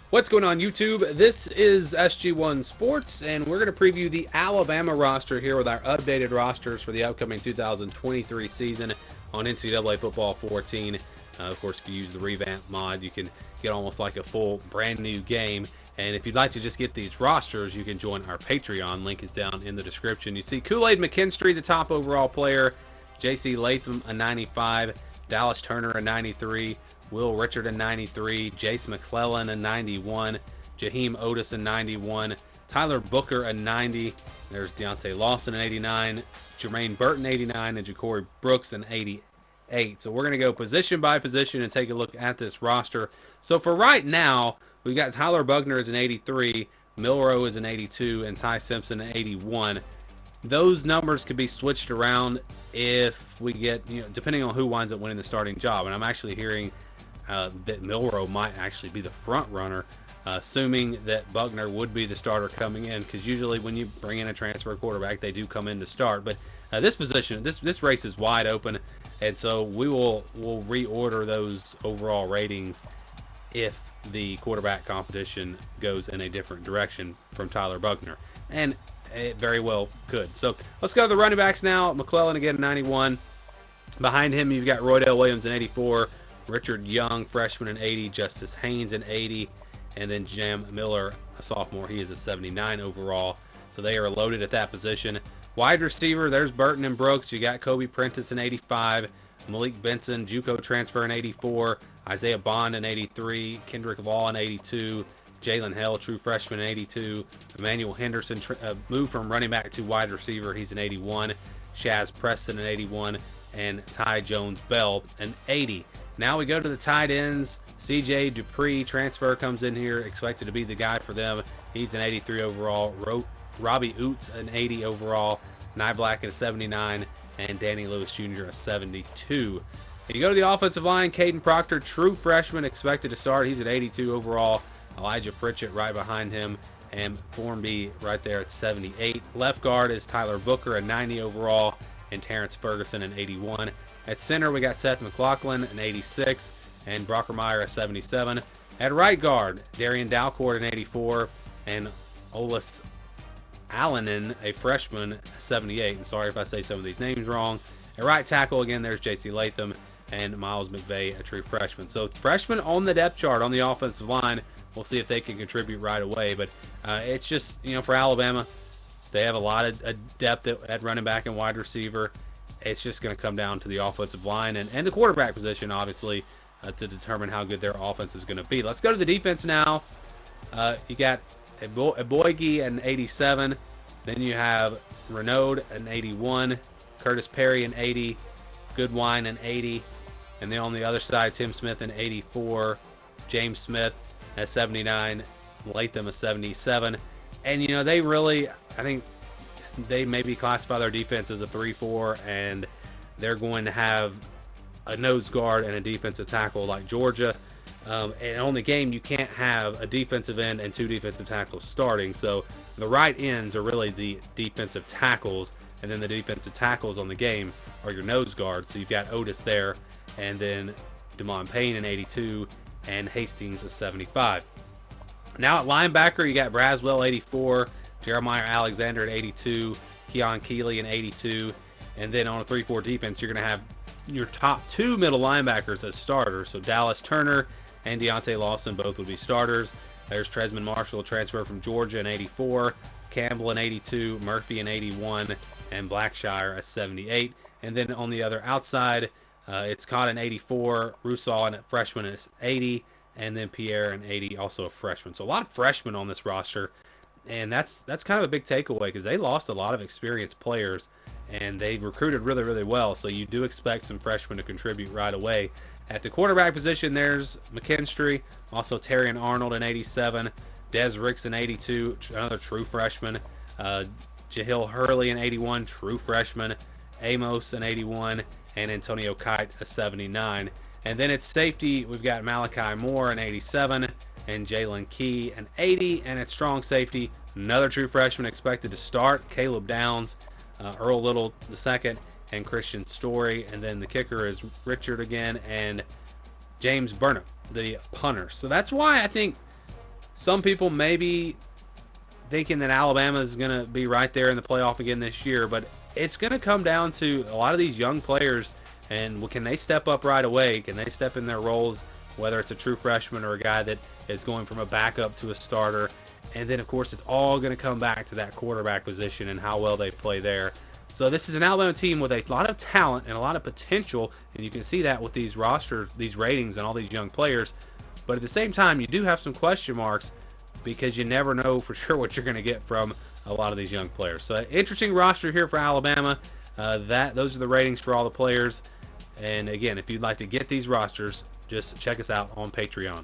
What's going on, YouTube? This is SG1 Sports, and we're going to preview the Alabama roster here with our updated rosters for the upcoming 2023 season on NCAA Football 14. Of course, if you use the revamp mod, you can get almost like a full brand new game. And if you'd like to just get these rosters, you can join our Patreon. Link is down in the description. You see Kool-Aid McKinstry, the top overall player, J.C. Latham, a 95, Dallas Turner, a 93, Will Richard, a 93, Jace McClellan, a 91, Jaheim Otis, a 91, Tyler Booker, a 90. There's Deontay Lawson, an 89, Jermaine Burton, 89, and Ja'Cory Brooks, an 88. So we're going to go position by position and take a look at this roster. So for right now, we've got Tyler Bugner as an 83, Milroe is an 82, and Ty Simpson an 81. Those numbers could be switched around if we get, depending on who winds up winning the starting job. And I'm actually hearing that Milroe might actually be the front runner, assuming that Bugner would be the starter coming in, because usually when you bring in a transfer quarterback, they do come in to start. But this position, this race is wide open, and so we'll reorder those overall ratings if the quarterback competition goes in a different direction from Tyler Bugner, and it very well could. So let's go to the running backs now. McClellan again, 91. Behind him, you've got Roydell Williams in 84. Richard Young, freshman, an 80. Justice Haynes, an 80. And then Jam Miller, a sophomore. He is a 79 overall. So they are loaded at that position. Wide receiver, there's Burton and Brooks. You got Kobe Prentice, an 85. Malik Benson, JUCO transfer, an 84. Isaiah Bond, an 83. Kendrick Law, an 82. Jalen Hell, true freshman, an 82. Emmanuel Henderson moved from running back to wide receiver. He's an 81. Shaz Preston, an 81. And Ty Jones Bell, an 80. Now we go to the tight ends. CJ Dupree, transfer, comes in here, expected to be the guy for them. He's an 83 overall. Robbie Oots, an 80 overall. Nye Black, a 79. And Danny Lewis Jr., a 72. You go to the offensive line. Caden Proctor, true freshman, expected to start. He's at 82 overall. Elijah Pritchett right behind him. And Thornby right there at 78. Left guard is Tyler Booker, a 90 overall. And Terrence Ferguson, an 81. At center, we got Seth McLaughlin, an 86, and Brockermeyer, a 77. At right guard, Darian Dalcourt, an 84, and Olis Allenin, a freshman, a 78. And sorry if I say some of these names wrong. At right tackle, again, there's J.C. Latham, and Miles McVay, a true freshman. So freshmen on the depth chart on the offensive line. We'll see if they can contribute right away. But it's just, for Alabama, they have a lot of depth at running back and wide receiver. It's just going to come down to the offensive line and the quarterback position, obviously, to determine how good their offense is going to be. Let's go to the defense now. You got Eboigi at an 87. Then you have Renaud at an 81. Curtis Perry an 80. Goodwine an 80. And then on the other side, Tim Smith an 84. James Smith at 79. Latham a 77. And, they really, I think, they maybe classify their defense as a 3-4, and they're going to have a nose guard and a defensive tackle like Georgia. And on the game, you can't have a defensive end and two defensive tackles starting. So the right ends are really the defensive tackles, and then the defensive tackles on the game are your nose guards. So you've got Otis there, and then DeMond Payne an 82, and Hastings a 75. Now at linebacker, you got Braswell 84, Jeremiah Alexander at 82, Keon Keeley an 82, and then on a 3-4 defense, you're going to have your top two middle linebackers as starters. So Dallas Turner and Deontay Lawson both would be starters. There's Tresman Marshall, transfer from Georgia, an 84, Campbell an 82, Murphy an 81, and Blackshire a 78. And then on the other outside, it's Cott an 84, Russaw a freshman at 80, and then Pierre an 80, also a freshman. So a lot of freshmen on this roster. And that's kind of a big takeaway because they lost a lot of experienced players and they recruited really, really well. So you do expect some freshmen to contribute right away. At the quarterback position, there's McKinstry, also Terry and Arnold in 87, Des Ricks in 82, another true freshman, Jahil Hurley in 81, true freshman, Amos in 81, and Antonio Kite a 79. And then at safety, we've got Malachi Moore in 87, and Jalen Key an 80. And at strong safety, another true freshman expected to start, Caleb Downs, Earl Little II, and Christian Story. And then the kicker is Richard again and James Burnham, the punter. So that's why I think some people maybe thinking that Alabama is going to be right there in the playoff again this year, but it's going to come down to a lot of these young players, and can they step up right away? Can they step in their roles, whether it's a true freshman or a guy that is going from a backup to a starter? And then, of course, it's all going to come back to that quarterback position and how well they play there. So this is an Alabama team with a lot of talent and a lot of potential, and you can see that with these roster, these ratings, and all these young players. But at the same time, you do have some question marks because you never know for sure what you're going to get from a lot of these young players. So interesting roster here for Alabama. Those are the ratings for all the players. And again, if you'd like to get these rosters, just check us out on Patreon.